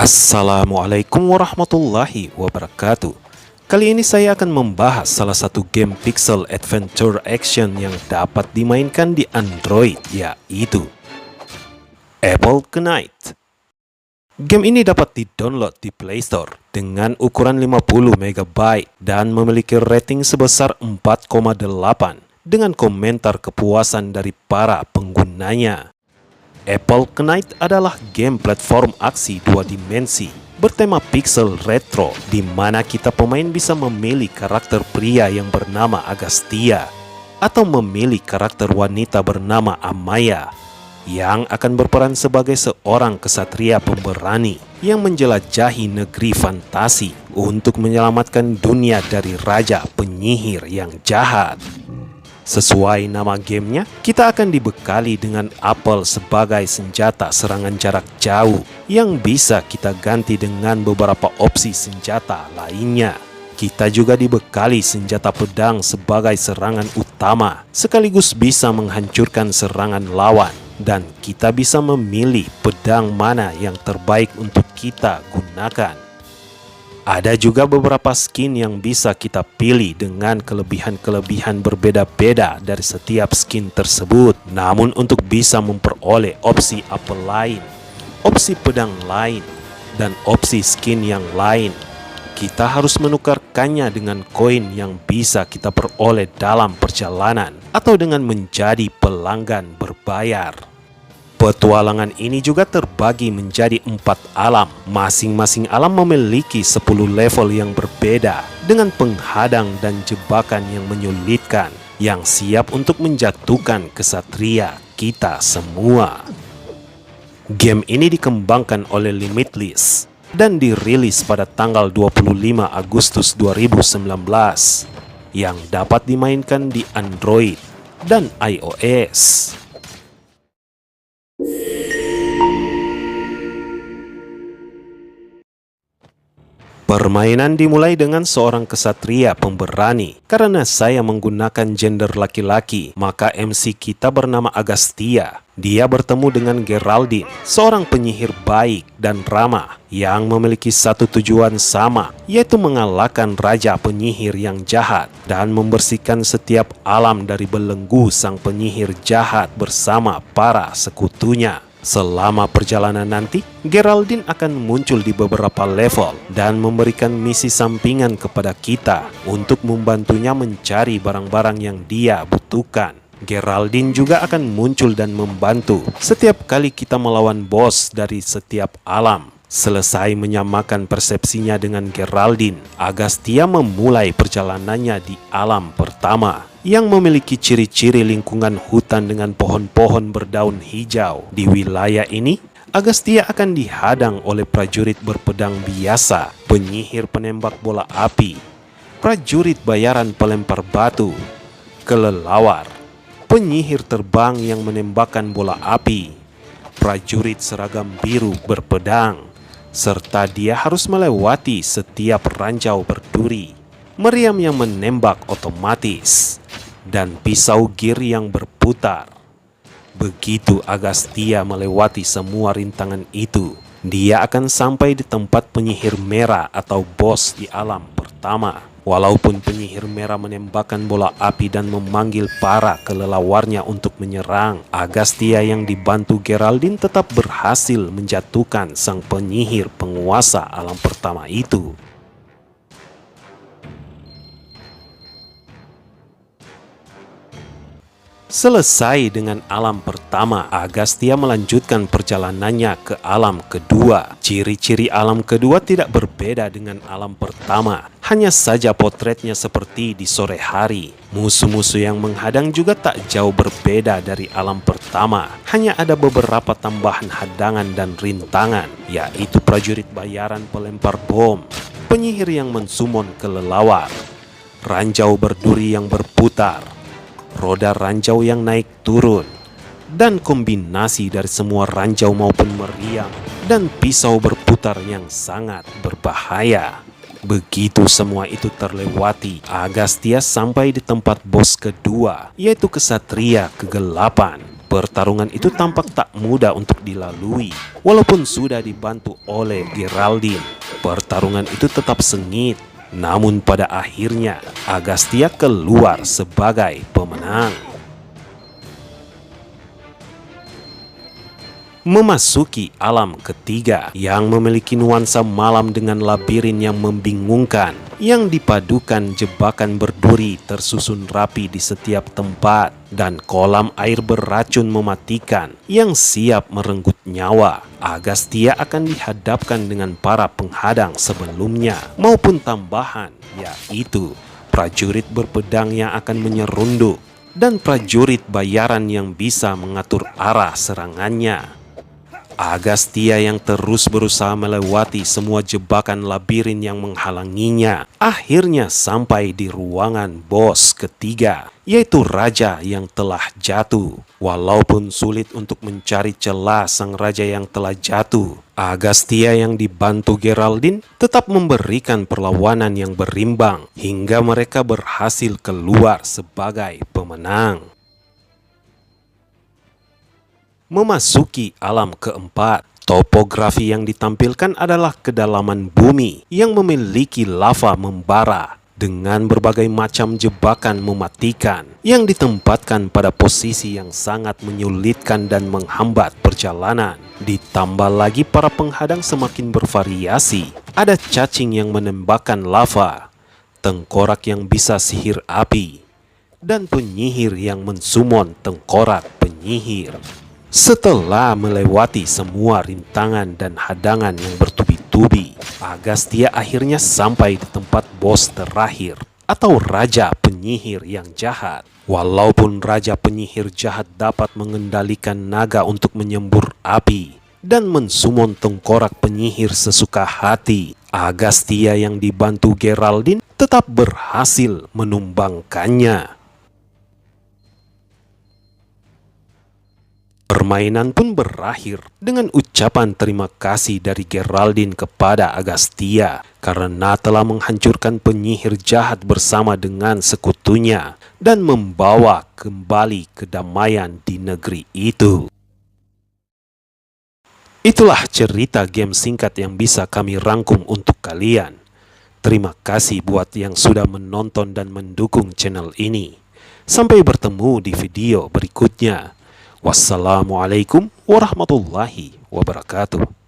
Assalamualaikum warahmatullahi wabarakatuh. Kali ini saya akan membahas salah satu game pixel adventure action yang dapat dimainkan di Android, yaitu Apple Knight. Game ini dapat di-download di Play Store dengan ukuran 50 MB dan memiliki rating sebesar 4,8 dengan komentar kepuasan dari para penggunanya. Apple Knight adalah game platform aksi dua dimensi bertema pixel retro di mana kita pemain bisa memilih karakter pria yang bernama Agastya atau memilih karakter wanita bernama Amaya yang akan berperan sebagai seorang kesatria pemberani yang menjelajahi negeri fantasi untuk menyelamatkan dunia dari raja penyihir yang jahat. Sesuai nama gamenya, kita akan dibekali dengan apel sebagai senjata serangan jarak jauh yang bisa kita ganti dengan beberapa opsi senjata lainnya. Kita juga dibekali senjata pedang sebagai serangan utama, sekaligus bisa menghancurkan serangan lawan. Dan kita bisa memilih pedang mana yang terbaik untuk kita gunakan. Ada juga beberapa skin yang bisa kita pilih dengan kelebihan-kelebihan berbeda-beda dari setiap skin tersebut. Namun untuk bisa memperoleh opsi apel lain, opsi pedang lain, dan opsi skin yang lain, kita harus menukarkannya dengan koin yang bisa kita peroleh dalam perjalanan atau dengan menjadi pelanggan berbayar. Petualangan ini juga terbagi menjadi 4 alam. Masing-masing alam memiliki 10 level yang berbeda dengan penghadang dan jebakan yang menyulitkan yang siap untuk menjatuhkan kesatria kita semua. Game ini dikembangkan oleh Limitless dan dirilis pada tanggal 25 Agustus 2019 yang dapat dimainkan di Android dan iOS. Permainan dimulai dengan seorang kesatria pemberani. Karena saya menggunakan gender laki-laki, maka MC kita bernama Agastya. Dia bertemu dengan Geraldine, seorang penyihir baik dan ramah yang memiliki satu tujuan sama, yaitu mengalahkan raja penyihir yang jahat dan membersihkan setiap alam dari belenggu sang penyihir jahat bersama para sekutunya. Selama perjalanan nanti, Geraldine akan muncul di beberapa level dan memberikan misi sampingan kepada kita untuk membantunya mencari barang-barang yang dia butuhkan. Geraldine juga akan muncul dan membantu setiap kali kita melawan bos dari setiap alam. Selesai menyamakan persepsinya dengan Geraldine, Agastya memulai perjalanannya di alam pertama yang memiliki ciri-ciri lingkungan hutan dengan pohon-pohon berdaun hijau. Di wilayah ini, Agastya akan dihadang oleh prajurit berpedang biasa, penyihir penembak bola api, prajurit bayaran pelempar batu, kelelawar, penyihir terbang yang menembakkan bola api, prajurit seragam biru berpedang, serta dia harus melewati setiap ranjau berduri, meriam yang menembak otomatis, dan pisau gear yang berputar. Begitu Agastya melewati semua rintangan itu, dia akan sampai di tempat penyihir merah atau bos di alam pertama. Walaupun penyihir merah menembakkan bola api dan memanggil para kelelawarnya untuk menyerang, Agastya yang dibantu Geraldine tetap berhasil menjatuhkan sang penyihir penguasa alam pertama itu. Selesai dengan alam pertama, Agastya melanjutkan perjalanannya ke alam kedua. Ciri-ciri alam kedua tidak berbeda dengan alam pertama, hanya saja potretnya seperti di sore hari. Musuh-musuh yang menghadang juga tak jauh berbeda dari alam pertama, hanya ada beberapa tambahan hadangan dan rintangan, yaitu prajurit bayaran pelempar bom, penyihir yang mensumon kelelawar, ranjau berduri yang berputar, roda ranjau yang naik turun, dan kombinasi dari semua ranjau maupun meriam dan pisau berputar yang sangat berbahaya. Begitu semua itu terlewati, Agastya sampai di tempat bos kedua, yaitu kesatria kegelapan. Pertarungan itu tampak tak mudah untuk dilalui. Walaupun sudah dibantu oleh Geraldine, pertarungan itu tetap sengit. Namun pada akhirnya, Agastya keluar sebagai pemenang. Memasuki alam ketiga yang memiliki nuansa malam dengan labirin yang membingungkan, yang dipadukan jebakan berduri tersusun rapi di setiap tempat, dan kolam air beracun mematikan yang siap merenggut nyawa. Agastya akan dihadapkan dengan para penghadang sebelumnya maupun tambahan, yaitu prajurit berpedang yang akan menyerunduk dan prajurit bayaran yang bisa mengatur arah serangannya. Agastya yang terus berusaha melewati semua jebakan labirin yang menghalanginya, akhirnya sampai di ruangan bos ketiga, yaitu raja yang telah jatuh. Walaupun sulit untuk mencari celah sang raja yang telah jatuh, Agastya yang dibantu Geraldine tetap memberikan perlawanan yang berimbang hingga mereka berhasil keluar sebagai pemenang. Memasuki alam keempat, topografi yang ditampilkan adalah kedalaman bumi yang memiliki lava membara dengan berbagai macam jebakan mematikan yang ditempatkan pada posisi yang sangat menyulitkan dan menghambat perjalanan. Ditambah lagi para penghadang semakin bervariasi. Ada cacing yang menembakkan lava, tengkorak yang bisa sihir api, dan penyihir yang mensumon tengkorak penyihir. Setelah melewati semua rintangan dan hadangan yang bertubi-tubi, Agastya akhirnya sampai di tempat bos terakhir atau Raja Penyihir yang jahat. Walaupun Raja Penyihir jahat dapat mengendalikan naga untuk menyembur api dan mensumon tengkorak penyihir sesuka hati, Agastya yang dibantu Geraldine tetap berhasil menumbangkannya. Permainan pun berakhir dengan ucapan terima kasih dari Geraldine kepada Agastya karena telah menghancurkan penyihir jahat bersama dengan sekutunya dan membawa kembali kedamaian di negeri itu. Itulah cerita game singkat yang bisa kami rangkum untuk kalian. Terima kasih buat yang sudah menonton dan mendukung channel ini. Sampai bertemu di video berikutnya. Wassalamualaikum warahmatullahi wabarakatuh.